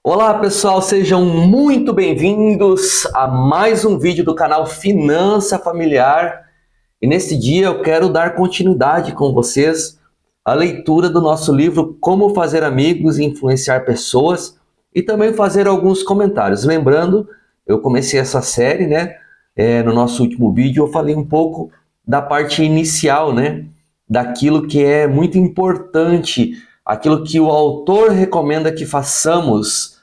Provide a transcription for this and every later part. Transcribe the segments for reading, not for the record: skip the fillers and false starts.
Olá pessoal, sejam muito bem-vindos a mais um vídeo do canal Finança Familiar. E nesse dia eu quero dar continuidade com vocês à leitura do nosso livro Como Fazer Amigos e Influenciar Pessoas e também fazer alguns comentários. Lembrando, eu comecei essa série, no nosso último vídeo eu falei um pouco da parte inicial, daquilo que é muito importante, aquilo que o autor recomenda que façamos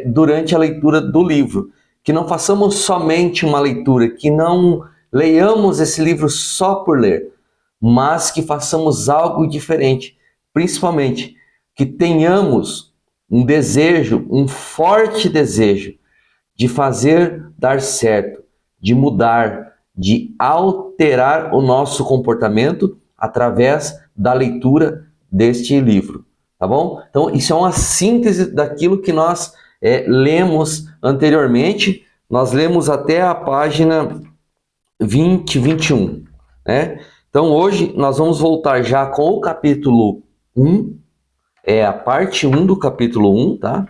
durante a leitura do livro. Que não façamos somente uma leitura, que não leiamos esse livro só por ler, mas que façamos algo diferente. Principalmente, que tenhamos um desejo, um forte desejo de fazer dar certo, de mudar, de alterar o nosso comportamento através da leitura deste livro, tá bom? Então, isso é uma síntese daquilo que nós lemos anteriormente. Nós lemos até a página 20, 21, né? Então, hoje nós vamos voltar já com o capítulo 1, a parte 1 do capítulo 1, tá?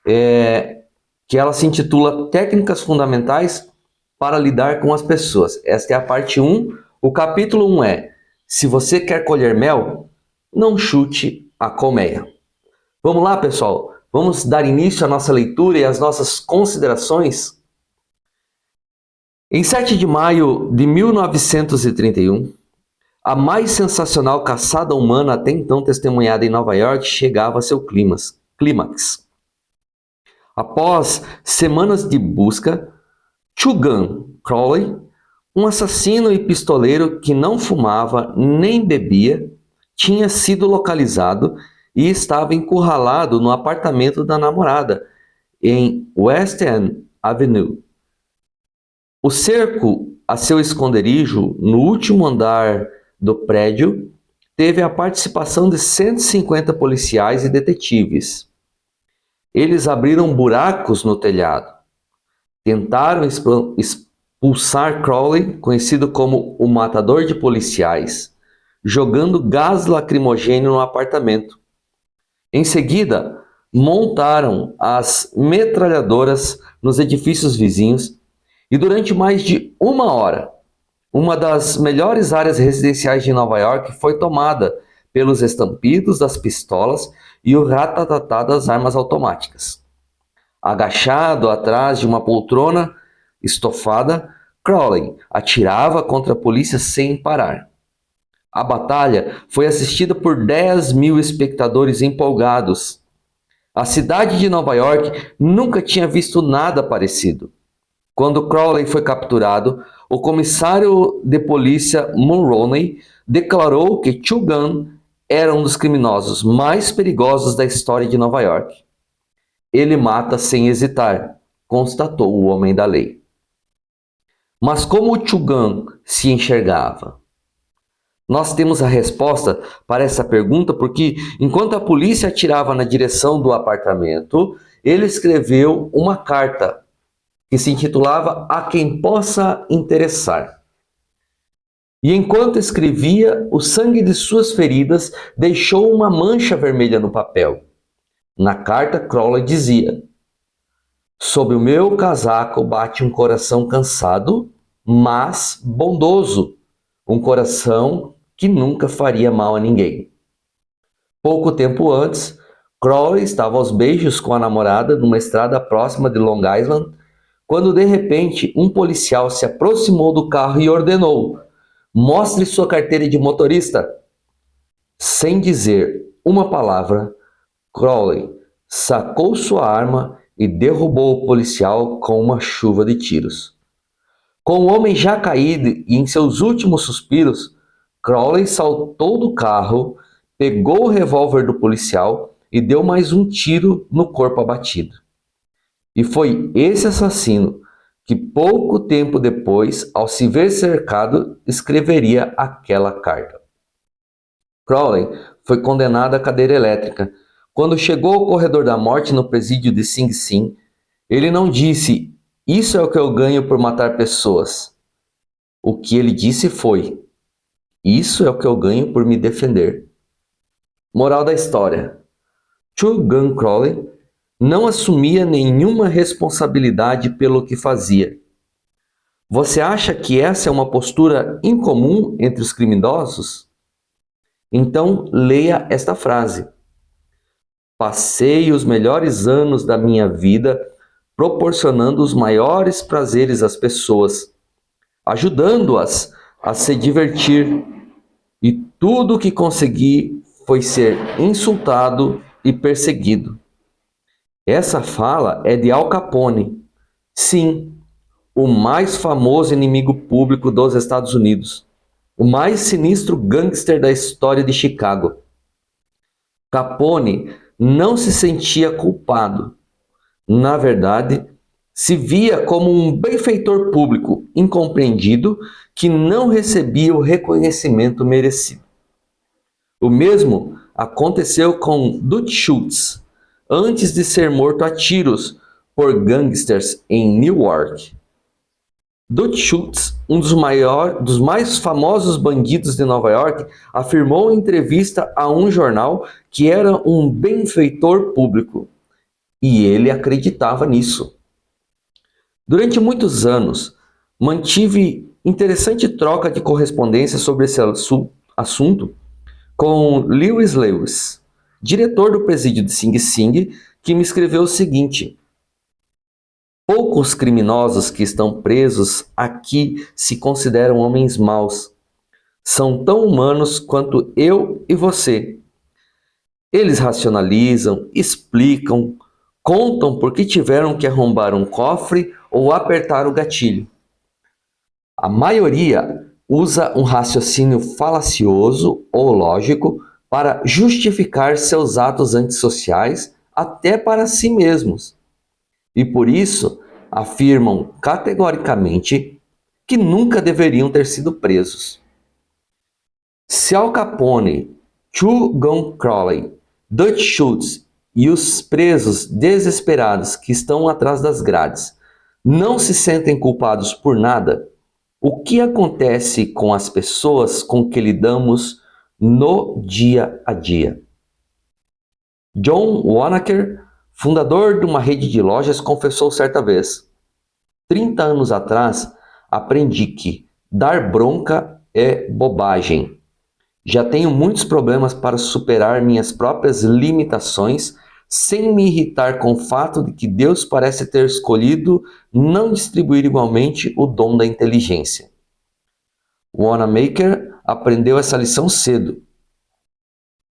Que ela se intitula Técnicas Fundamentais para Lidar com as Pessoas. Esta é a parte 1. O capítulo 1 é: se você quer colher mel, não chute a colmeia. Vamos lá, pessoal? Vamos dar início à nossa leitura e às nossas considerações? Em 7 de maio de 1931, a mais sensacional caçada humana até então testemunhada em Nova York chegava a seu clímax. Após semanas de busca, Chugan Crowley, um assassino e pistoleiro que não fumava nem bebia, tinha sido localizado e estava encurralado no apartamento da namorada, em West End Avenue. O cerco a seu esconderijo no último andar do prédio teve a participação de 150 policiais e detetives. Eles abriram buracos no telhado, tentaram expulsar Crowley, conhecido como o matador de policiais, jogando gás lacrimogêneo no apartamento. Em seguida, montaram as metralhadoras nos edifícios vizinhos e durante mais de uma hora, uma das melhores áreas residenciais de Nova York foi tomada pelos estampidos das pistolas e o ratatatá das armas automáticas. Agachado atrás de uma poltrona estofada, Crowley atirava contra a polícia sem parar. A batalha foi assistida por 10 mil espectadores empolgados. A cidade de Nova York nunca tinha visto nada parecido. Quando Crowley foi capturado, o comissário de polícia Mulroney declarou que Chugan era um dos criminosos mais perigosos da história de Nova York. Ele mata sem hesitar, constatou o homem da lei. Mas como o Chugan se enxergava? Nós temos a resposta para essa pergunta porque, enquanto a polícia atirava na direção do apartamento, ele escreveu uma carta que se intitulava A Quem Possa Interessar. E enquanto escrevia, o sangue de suas feridas deixou uma mancha vermelha no papel. Na carta, Crowley dizia: sob o meu casaco bate um coração cansado, mas bondoso, um coração que nunca faria mal a ninguém. Pouco tempo antes, Crowley estava aos beijos com a namorada numa estrada próxima de Long Island, quando de repente um policial se aproximou do carro e ordenou: mostre sua carteira de motorista. Sem dizer uma palavra, Crowley sacou sua arma e derrubou o policial com uma chuva de tiros. Com o homem já caído e em seus últimos suspiros, Crowley saltou do carro, pegou o revólver do policial e deu mais um tiro no corpo abatido. E foi esse assassino que pouco tempo depois, ao se ver cercado, escreveria aquela carta. Crowley foi condenado à cadeira elétrica. Quando chegou ao corredor da morte no presídio de Sing Sing, ele não disse: isso é o que eu ganho por matar pessoas. O que ele disse foi: isso é o que eu ganho por me defender. Moral da história: Chugan Crowley não assumia nenhuma responsabilidade pelo que fazia. Você acha que essa é uma postura incomum entre os criminosos? Então, leia esta frase. Passei os melhores anos da minha vida proporcionando os maiores prazeres às pessoas, ajudando-as a se divertir, e tudo o que consegui foi ser insultado e perseguido. Essa fala é de Al Capone, sim, o mais famoso inimigo público dos Estados Unidos, o mais sinistro gangster da história de Chicago. Capone não se sentia culpado. Na verdade, se via como um benfeitor público incompreendido que não recebia o reconhecimento merecido. O mesmo aconteceu com Dutch Schultz, antes de ser morto a tiros por gangsters em Newark. Dutch Schultz, um dos mais famosos bandidos de Nova York, afirmou em entrevista a um jornal que era um benfeitor público. E ele acreditava nisso. Durante muitos anos, mantive interessante troca de correspondência sobre esse assunto com Lewis, diretor do presídio de Sing Sing, que me escreveu o seguinte: poucos criminosos que estão presos aqui se consideram homens maus. São tão humanos quanto eu e você. Eles racionalizam, explicam, contam por que tiveram que arrombar um cofre ou apertar o gatilho. A maioria usa um raciocínio falacioso ou lógico para justificar seus atos antissociais até para si mesmos. E por isso afirmam categoricamente que nunca deveriam ter sido presos. Se Al Capone, Chu Gon Crowley, Dutch Schultz e os presos desesperados que estão atrás das grades não se sentem culpados por nada, o que acontece com as pessoas com que lidamos no dia a dia? John Wanamaker, fundador de uma rede de lojas, confessou certa vez: 30 anos atrás, aprendi que dar bronca é bobagem. Já tenho muitos problemas para superar minhas próprias limitações sem me irritar com o fato de que Deus parece ter escolhido não distribuir igualmente o dom da inteligência. Wanamaker aprendeu essa lição cedo.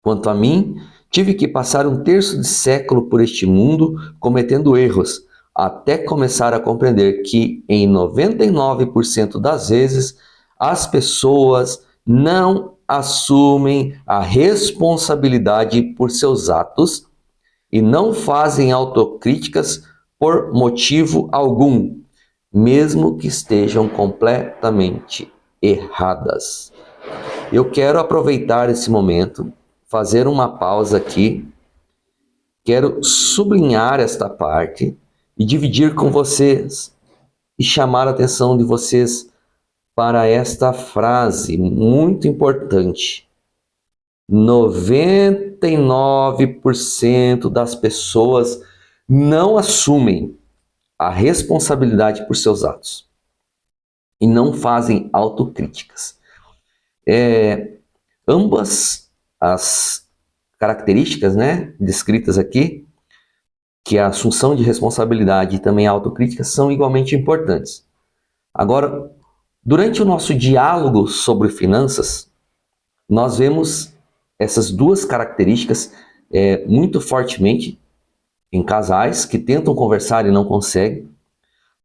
Quanto a mim, tive que passar um terço de século por este mundo cometendo erros, até começar a compreender que, em 99% das vezes, as pessoas não assumem a responsabilidade por seus atos e não fazem autocríticas por motivo algum, mesmo que estejam completamente erradas. Eu quero aproveitar esse momento, fazer uma pausa aqui, quero sublinhar esta parte e dividir com vocês e chamar a atenção de vocês para esta frase muito importante. 99% das pessoas não assumem a responsabilidade por seus atos e não fazem autocríticas. Ambas as características, descritas aqui, que é a assunção de responsabilidade e também a autocrítica, são igualmente importantes. Agora, durante o nosso diálogo sobre finanças, nós vemos essas duas características muito fortemente em casais que tentam conversar e não conseguem.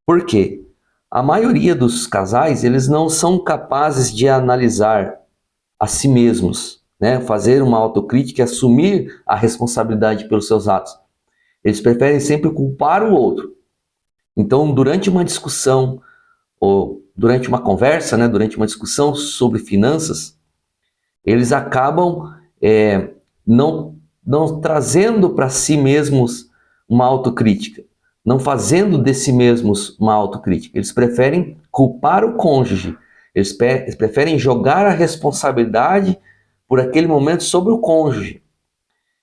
Por quê? A maioria dos casais, eles não são capazes de analisar a si mesmos, fazer uma autocrítica e assumir a responsabilidade pelos seus atos. Eles preferem sempre culpar o outro. Então, durante uma discussão, ou durante uma conversa, durante uma discussão sobre finanças, eles acabam não trazendo para si mesmos uma autocrítica, não fazendo de si mesmos uma autocrítica. Eles preferem culpar o cônjuge, eles preferem jogar a responsabilidade por aquele momento sobre o cônjuge.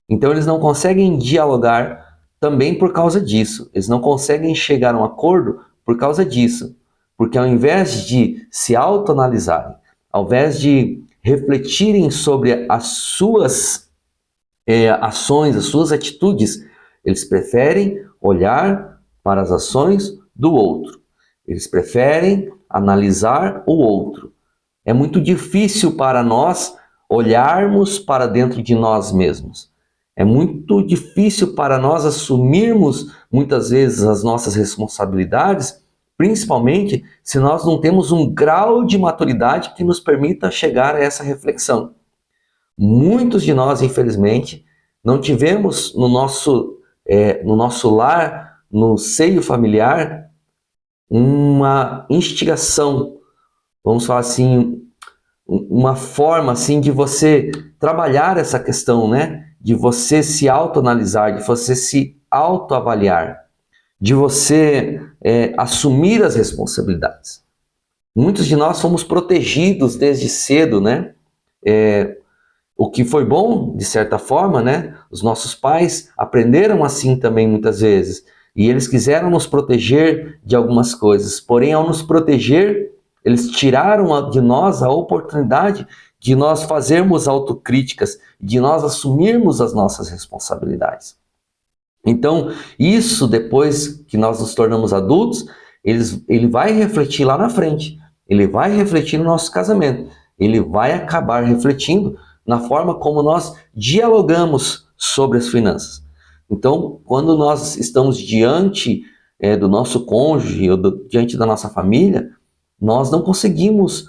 Então eles não conseguem dialogar também por causa disso. Eles não conseguem chegar a um acordo por causa disso. Porque ao invés de se autoanalisarem, ao invés de refletirem sobre as suas ações, as suas atitudes, eles preferem olhar para as ações do outro. Eles preferem analisar o outro. É muito difícil para nós olharmos para dentro de nós mesmos. É muito difícil para nós assumirmos muitas vezes as nossas responsabilidades, principalmente se nós não temos um grau de maturidade que nos permita chegar a essa reflexão. Muitos de nós, infelizmente, não tivemos no nosso lar, no seio familiar, uma instigação, vamos falar assim, uma forma assim de você trabalhar essa questão, né? De você se autoanalisar, de você se autoavaliar, de você assumir as responsabilidades. Muitos de nós fomos protegidos desde cedo, né? O que foi bom, de certa forma, né? Os nossos pais aprenderam assim também muitas vezes. E eles quiseram nos proteger de algumas coisas. Porém, ao nos proteger, eles tiraram de nós a oportunidade de nós fazermos autocríticas, de nós assumirmos as nossas responsabilidades. Então, isso depois que nós nos tornamos adultos, ele vai refletir lá na frente. Ele vai refletir no nosso casamento. Ele vai acabar refletindo na forma como nós dialogamos sobre as finanças. Então, quando nós estamos diante do nosso cônjuge ou diante da nossa família, nós não conseguimos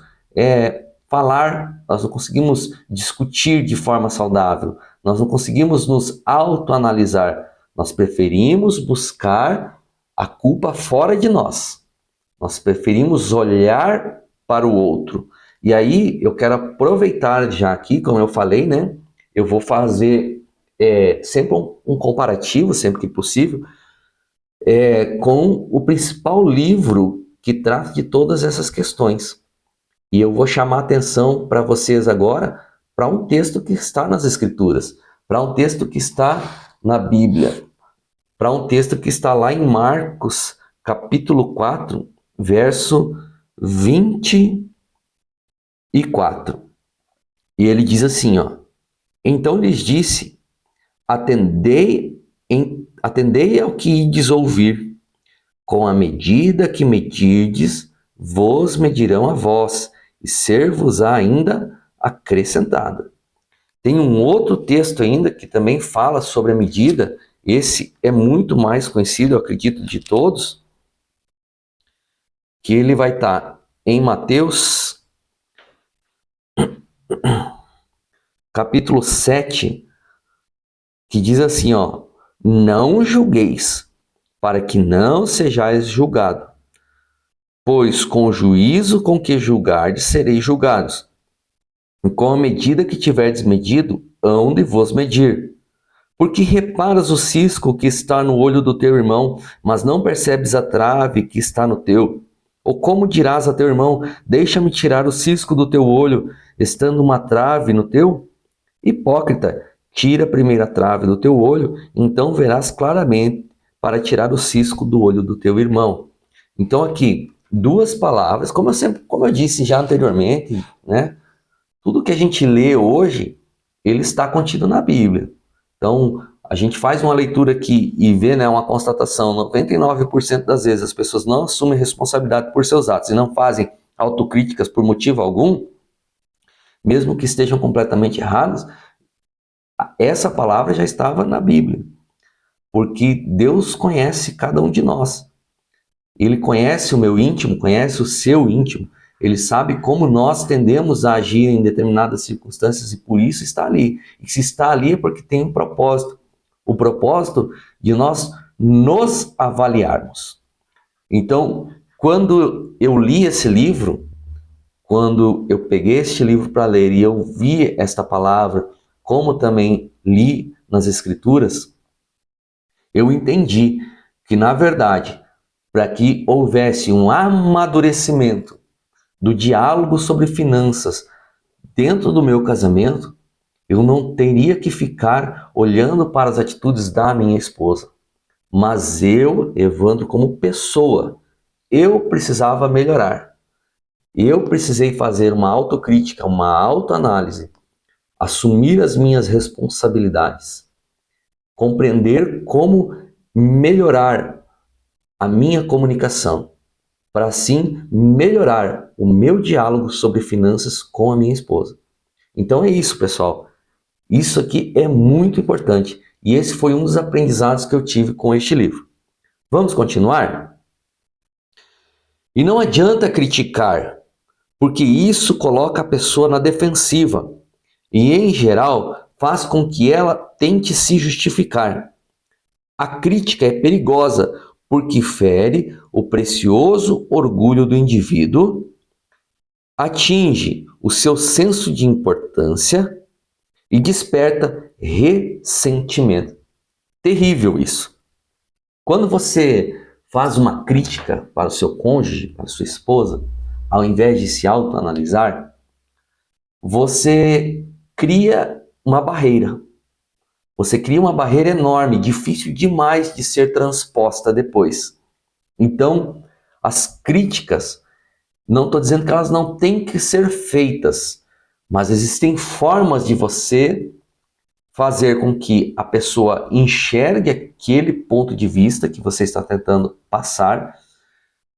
falar, nós não conseguimos discutir de forma saudável, nós não conseguimos nos autoanalisar. Nós preferimos buscar a culpa fora de nós. Nós preferimos olhar para o outro. E aí eu quero aproveitar já aqui, como eu falei, né? Eu vou fazer sempre um comparativo, sempre que possível, com o principal livro que trata de todas essas questões. E eu vou chamar a atenção para vocês agora para um texto que está nas Escrituras, para um texto que está na Bíblia, para um texto que está lá em Marcos, capítulo 4, verso 24. E ele diz assim, ó: então lhes disse, atendei ao que ides ouvir, com a medida que medirdes, vos medirão a vós, e ser-vos-á ainda acrescentada. Tem um outro texto ainda que também fala sobre a medida. Esse é muito mais conhecido, eu acredito, de todos, que ele vai estar em Mateus, capítulo 7, que diz assim, ó: não julgueis, para que não sejais julgado, pois com o juízo com que julgardes sereis julgados, e com a medida que tiverdes medido, hão de vos medir. Porque reparas o cisco que está no olho do teu irmão, mas não percebes a trave que está no teu? Ou como dirás a teu irmão, deixa-me tirar o cisco do teu olho, estando uma trave no teu? Hipócrita, tira a primeira trave do teu olho, então verás claramente para tirar o cisco do olho do teu irmão. Então aqui, duas palavras, como eu disse já anteriormente, né? Tudo que a gente lê hoje, ele está contido na Bíblia. Então, a gente faz uma leitura aqui e vê, né, uma constatação: 99% das vezes as pessoas não assumem responsabilidade por seus atos e não fazem autocríticas por motivo algum, mesmo que estejam completamente erradas. Essa palavra já estava na Bíblia, porque Deus conhece cada um de nós. Ele conhece o meu íntimo, conhece o seu íntimo. Ele sabe como nós tendemos a agir em determinadas circunstâncias e por isso está ali. E se está ali é porque tem um propósito. O propósito de nós nos avaliarmos. Então, quando eu li esse livro, quando eu peguei este livro para ler e eu vi esta palavra, como também li nas Escrituras, eu entendi que, na verdade, para que houvesse um amadurecimento do diálogo sobre finanças dentro do meu casamento, eu não teria que ficar olhando para as atitudes da minha esposa. mas eu, Evandro, como pessoa, eu precisava melhorar. Eu precisei fazer uma autocrítica, uma autoanálise, assumir as minhas responsabilidades, compreender como melhorar a minha comunicação, para assim melhorar o meu diálogo sobre finanças com a minha esposa. Então é isso, pessoal. Isso aqui é muito importante e esse foi um dos aprendizados que eu tive com este livro. Vamos continuar? E não adianta criticar, porque isso coloca a pessoa na defensiva e, em geral, faz com que ela tente se justificar. A crítica é perigosa porque fere o precioso orgulho do indivíduo, atinge o seu senso de importância e desperta ressentimento. Terrível isso. Quando você faz uma crítica para o seu cônjuge, para a sua esposa, ao invés de se autoanalisar, você cria uma barreira. Você cria uma barreira enorme, difícil demais de ser transposta depois. Então, as críticas, não estou dizendo que elas não têm que ser feitas, mas existem formas de você fazer com que a pessoa enxergue aquele ponto de vista que você está tentando passar,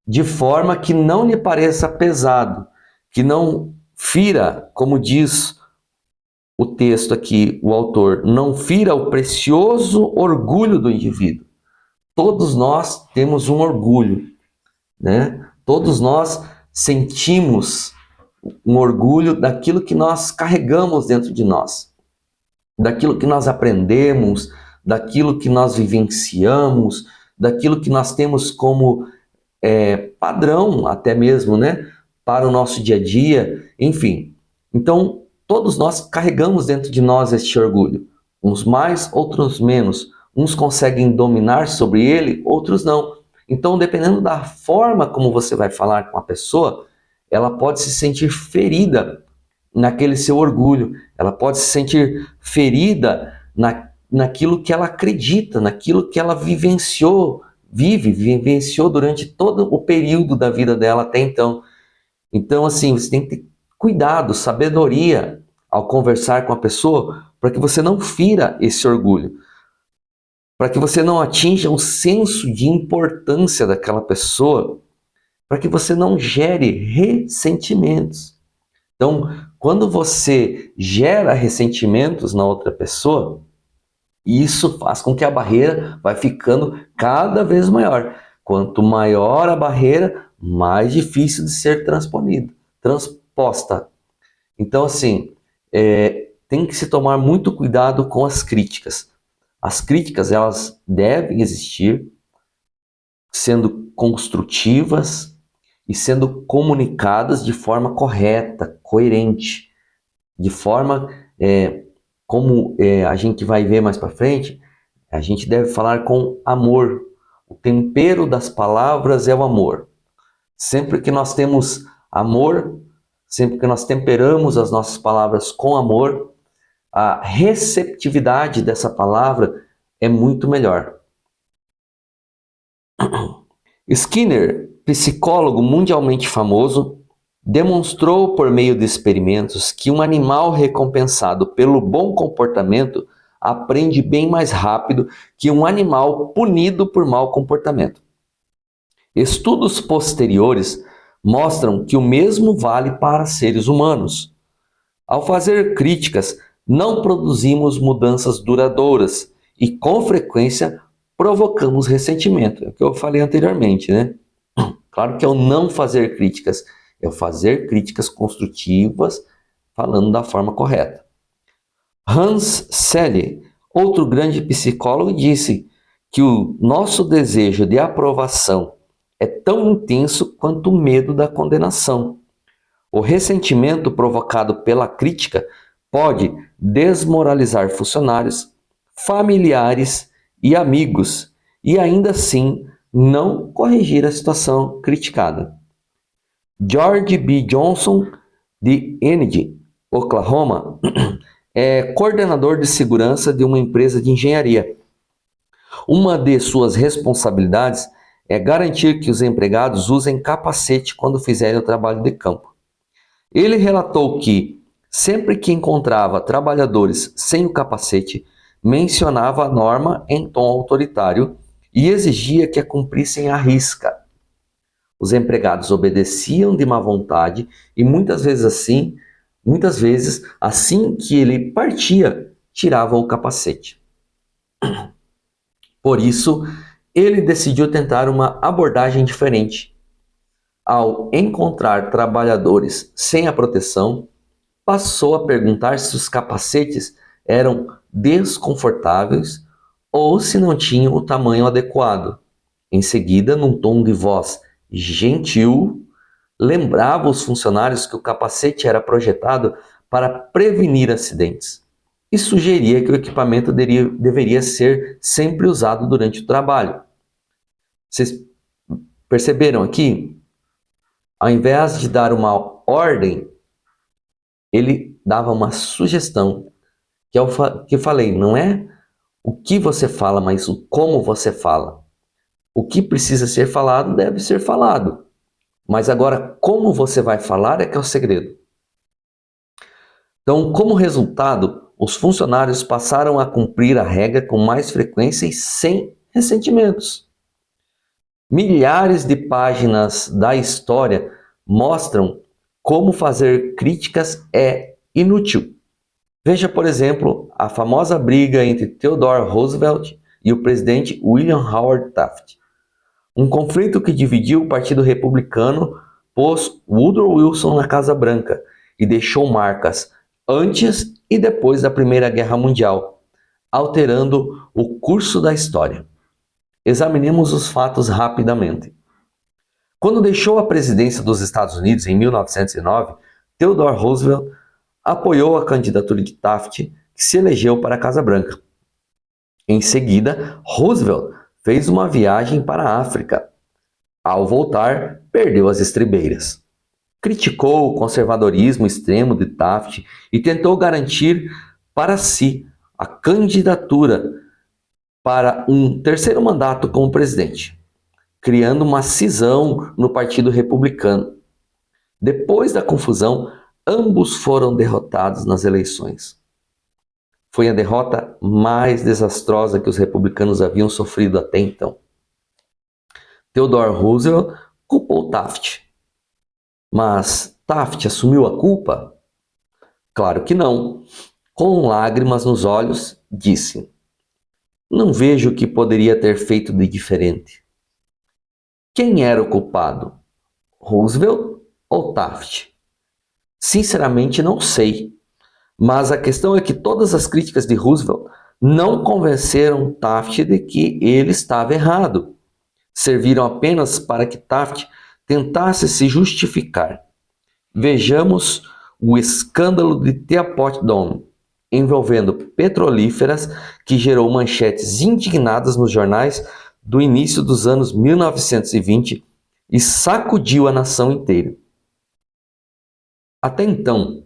de forma que não lhe pareça pesado, que não fira, como diz o texto aqui, o autor, não fira o precioso orgulho do indivíduo. Todos nós temos um orgulho, né? Todos nós sentimos um orgulho daquilo que nós carregamos dentro de nós, daquilo que nós aprendemos, daquilo que nós vivenciamos, daquilo que nós temos como padrão até mesmo, né? Para o nosso dia a dia, enfim. Então, todos nós carregamos dentro de nós este orgulho. Uns mais, outros menos. Uns conseguem dominar sobre ele, outros não. Então, dependendo da forma como você vai falar com a pessoa, ela pode se sentir ferida naquele seu orgulho. Ela pode se sentir ferida naquilo que ela acredita, naquilo que ela vivenciou durante todo o período da vida dela até então. Então, assim, você tem que ter cuidado, sabedoria ao conversar com a pessoa, para que você não fira esse orgulho, para que você não atinja um senso de importância daquela pessoa, para que você não gere ressentimentos. Então, quando você gera ressentimentos na outra pessoa, isso faz com que a barreira vai ficando cada vez maior. Quanto maior a barreira, mais difícil de ser transposta. Então, assim, tem que se tomar muito cuidado com as críticas. As críticas, elas devem existir, sendo construtivas e sendo comunicadas de forma correta, coerente, de forma como a gente vai ver mais para frente, a gente deve falar com amor. O tempero das palavras é o amor. Sempre que nós temos amor, sempre que nós temperamos as nossas palavras com amor, a receptividade dessa palavra é muito melhor. Skinner, psicólogo mundialmente famoso, demonstrou por meio de experimentos que um animal recompensado pelo bom comportamento aprende bem mais rápido que um animal punido por mau comportamento. Estudos posteriores mostram que o mesmo vale para seres humanos. Ao fazer críticas, não produzimos mudanças duradouras e, com frequência, provocamos ressentimento. É o que eu falei anteriormente, né? Claro que é o não fazer críticas, é o fazer críticas construtivas, falando da forma correta. Hans Selye, outro grande psicólogo, disse que o nosso desejo de aprovação é tão intenso quanto o medo da condenação. O ressentimento provocado pela crítica pode desmoralizar funcionários, familiares e amigos e ainda assim não corrigir a situação criticada. George B. Johnson, de Enid, Oklahoma, é coordenador de segurança de uma empresa de engenharia. Uma de suas responsabilidades é garantir que os empregados usem capacete quando fizerem o trabalho de campo. Ele relatou que, sempre que encontrava trabalhadores sem o capacete, mencionava a norma em tom autoritário e exigia que a cumprissem à risca. Os empregados obedeciam de má vontade e muitas vezes, assim que ele partia, tiravam o capacete. Por isso, ele decidiu tentar uma abordagem diferente. Ao encontrar trabalhadores sem a proteção, passou a perguntar se os capacetes eram desconfortáveis ou se não tinham o tamanho adequado. Em seguida, num tom de voz gentil, lembrava os funcionários que o capacete era projetado para prevenir acidentes e sugeria que o equipamento deveria ser sempre usado durante o trabalho. Vocês perceberam aqui? Ao invés de dar uma ordem, ele dava uma sugestão, que é o que eu falei, não é o que você fala, mas o como você fala. O que precisa ser falado deve ser falado, mas agora como você vai falar é que é o segredo. Então, como resultado, os funcionários passaram a cumprir a regra com mais frequência e sem ressentimentos. Milhares de páginas da história mostram como fazer críticas é inútil. Veja, por exemplo, a famosa briga entre Theodore Roosevelt e o presidente William Howard Taft. Um conflito que dividiu o Partido Republicano, pôs Woodrow Wilson na Casa Branca e deixou marcas antes e depois da Primeira Guerra Mundial, alterando o curso da história. Examinemos os fatos rapidamente. Quando deixou a presidência dos Estados Unidos em 1909, Theodore Roosevelt apoiou a candidatura de Taft, que se elegeu para a Casa Branca. Em seguida, Roosevelt fez uma viagem para a África. Ao voltar, perdeu as estribeiras. Criticou o conservadorismo extremo de Taft e tentou garantir para si a candidatura para um terceiro mandato como presidente, criando uma cisão no Partido Republicano. Depois da confusão, ambos foram derrotados nas eleições. Foi a derrota mais desastrosa que os republicanos haviam sofrido até então. Theodore Roosevelt culpou Taft. Mas Taft assumiu a culpa? Claro que não. Com lágrimas nos olhos, disse: "Não vejo o que poderia ter feito de diferente." Quem era o culpado? Roosevelt ou Taft? Sinceramente, não sei. Mas a questão é que todas as críticas de Roosevelt não convenceram Taft de que ele estava errado. Serviram apenas para que Taft tentasse se justificar. Vejamos o escândalo de Teapot Dome, envolvendo petrolíferas, que gerou manchetes indignadas nos jornais do início dos anos 1920 e sacudiu a nação inteira. Até então,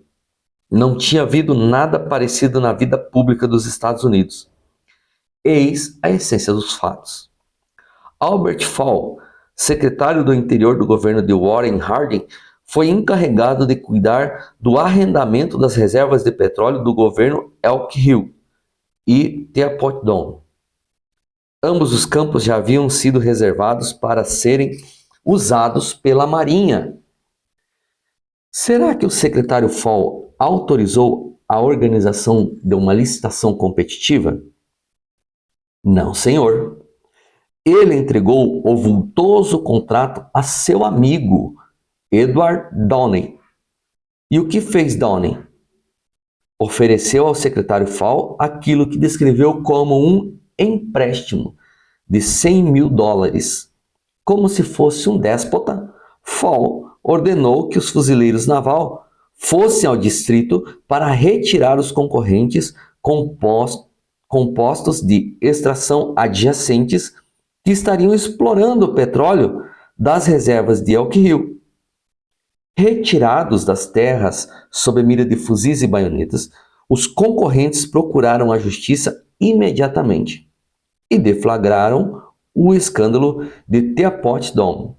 não tinha havido nada parecido na vida pública dos Estados Unidos. Eis a essência dos fatos. Albert Fall, secretário do Interior do governo de Warren Harding, foi encarregado de cuidar do arrendamento das reservas de petróleo do governo Elk Hill e Teapot Dome. Ambos os campos já haviam sido reservados para serem usados pela Marinha. Será que o secretário Fall autorizou a organização de uma licitação competitiva? Não, senhor. Ele entregou o vultoso contrato a seu amigo, Edward Downey. E o que fez Downey? Ofereceu ao secretário Fall aquilo que descreveu como um empréstimo de $100.000. Como se fosse um déspota, Fall ordenou que os fuzileiros naval fossem ao distrito para retirar os concorrentes compostos de extração adjacentes que estariam explorando o petróleo das reservas de Elk Hill. Retirados das terras sob mira de fuzis e baionetas, os concorrentes procuraram a justiça imediatamente. e deflagraram o escândalo de Teapot Dome.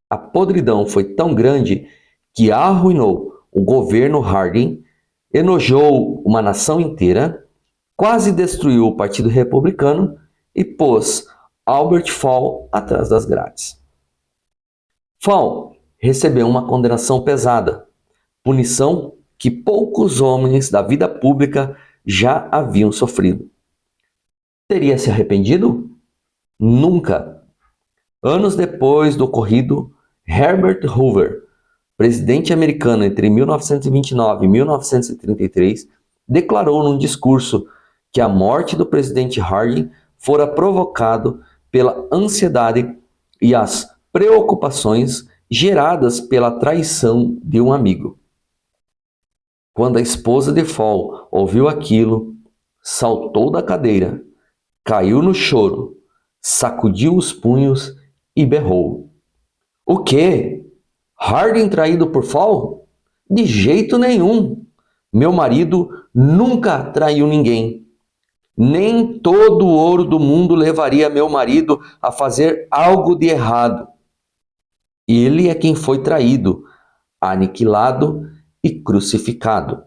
A podridão foi tão grande que arruinou o governo Harding, enojou uma nação inteira, quase destruiu o Partido Republicano e pôs Albert Fall atrás das grades. Fall recebeu uma condenação pesada, punição que poucos homens da vida pública já haviam sofrido. Teria se arrependido? Nunca. Anos depois do ocorrido, Herbert Hoover, presidente americano entre 1929 e 1933, declarou num discurso que a morte do presidente Harding fora provocado pela ansiedade e as preocupações geradas pela traição de um amigo. Quando a esposa de Fall ouviu aquilo, saltou da cadeira, caiu no choro, sacudiu os punhos e berrou: "O quê? Harding traído por Fall? De jeito nenhum! Meu marido nunca traiu ninguém. Nem todo o ouro do mundo levaria meu marido a fazer algo de errado. Ele é quem foi traído, aniquilado e crucificado."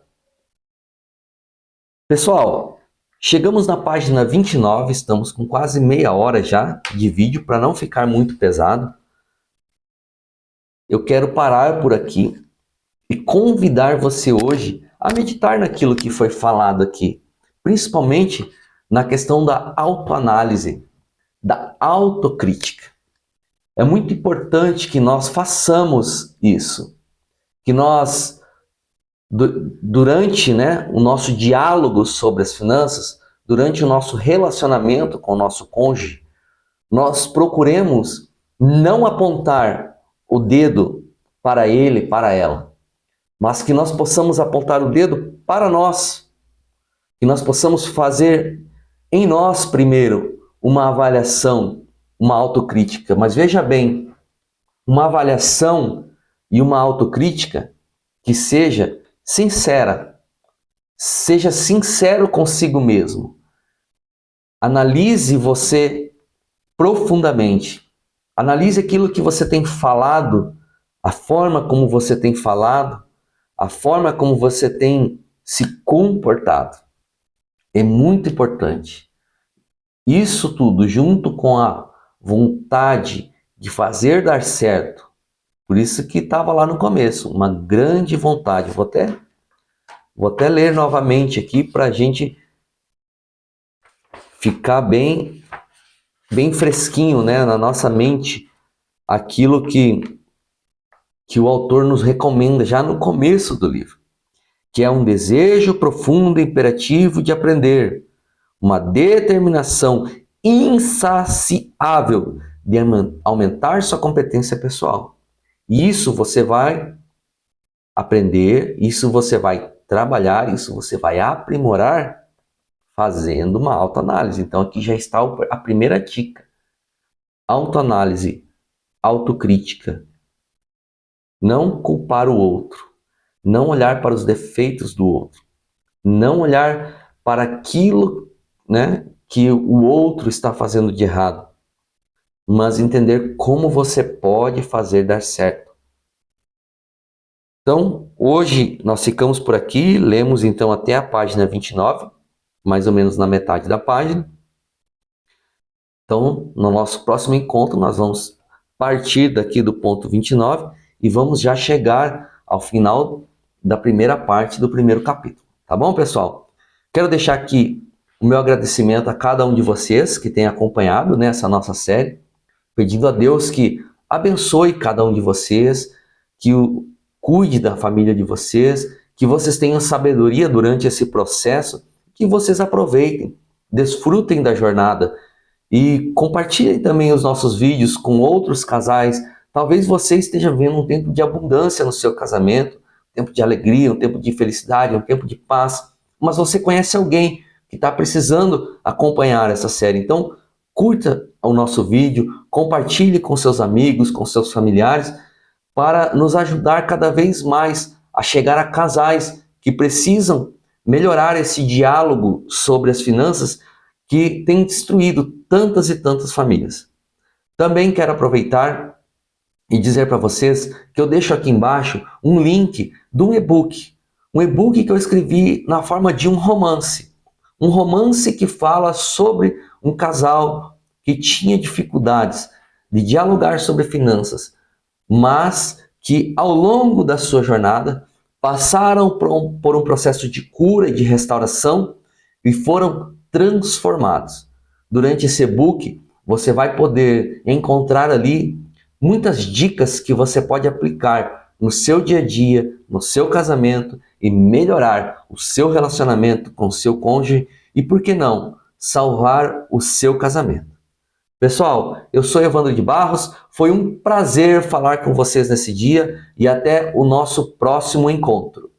Pessoal, chegamos na página 29, estamos com quase meia hora já de vídeo para não ficar muito pesado. Eu quero parar por aqui e convidar você hoje a meditar naquilo que foi falado aqui, principalmente na questão da autoanálise, da autocrítica. É muito importante que nós façamos isso, que nós, durante o nosso diálogo sobre as finanças, durante o nosso relacionamento com o nosso cônjuge, nós procuremos não apontar o dedo para ele, para ela, mas que nós possamos apontar o dedo para nós, que nós possamos fazer em nós primeiro uma avaliação, uma autocrítica. Mas veja bem, uma avaliação e uma autocrítica que seja sincera, seja sincero consigo mesmo. Analise você profundamente, analise aquilo que você tem falado, a forma como você tem falado, a forma como você tem se comportado. É muito importante. Isso tudo junto com a vontade de fazer dar certo. Por isso que estava lá no começo, uma grande vontade. Vou até ler novamente aqui para a gente ficar bem fresquinho, na nossa mente aquilo que o autor nos recomenda já no começo do livro, que é um desejo profundo e imperativo de aprender, uma determinação insaciável de aumentar sua competência pessoal. E isso você vai aprender, isso você vai trabalhar, isso você vai aprimorar fazendo uma autoanálise. Então aqui já está a primeira dica. Autoanálise, autocrítica. Não culpar o outro, não olhar para os defeitos do outro, não olhar para aquilo, que o outro está fazendo de errado, mas entender como você pode fazer dar certo. Então, hoje nós ficamos por aqui, lemos então até a página 29, mais ou menos na metade da página. Então, no nosso próximo encontro, nós vamos partir daqui do ponto 29 e vamos já chegar ao final da primeira parte do primeiro capítulo. Tá bom, pessoal? Quero deixar aqui o meu agradecimento a cada um de vocês que tem acompanhado essa nossa série, pedindo a Deus que abençoe cada um de vocês, que cuide da família de vocês, que vocês tenham sabedoria durante esse processo, que vocês aproveitem, desfrutem da jornada e compartilhem também os nossos vídeos com outros casais. Talvez você esteja vendo um tempo de abundância no seu casamento, um tempo de alegria, um tempo de felicidade, um tempo de paz, mas você conhece alguém que está precisando acompanhar essa série. Então, curta o nosso vídeo, compartilhe com seus amigos, com seus familiares, para nos ajudar cada vez mais a chegar a casais que precisam melhorar esse diálogo sobre as finanças, que tem destruído tantas e tantas famílias. Também quero aproveitar e dizer para vocês que eu deixo aqui embaixo um link de um e-book. Um e-book que eu escrevi na forma de um romance. Um romance que fala sobre um casal que tinha dificuldades de dialogar sobre finanças, mas que ao longo da sua jornada passaram por um processo de cura e de restauração e foram transformados. Durante esse e-book, você vai poder encontrar ali muitas dicas que você pode aplicar no seu dia a dia, no seu casamento e melhorar o seu relacionamento com o seu cônjuge e, por que não, salvar o seu casamento. Pessoal, eu sou Evandro de Barros, foi um prazer falar com vocês nesse dia e até o nosso próximo encontro.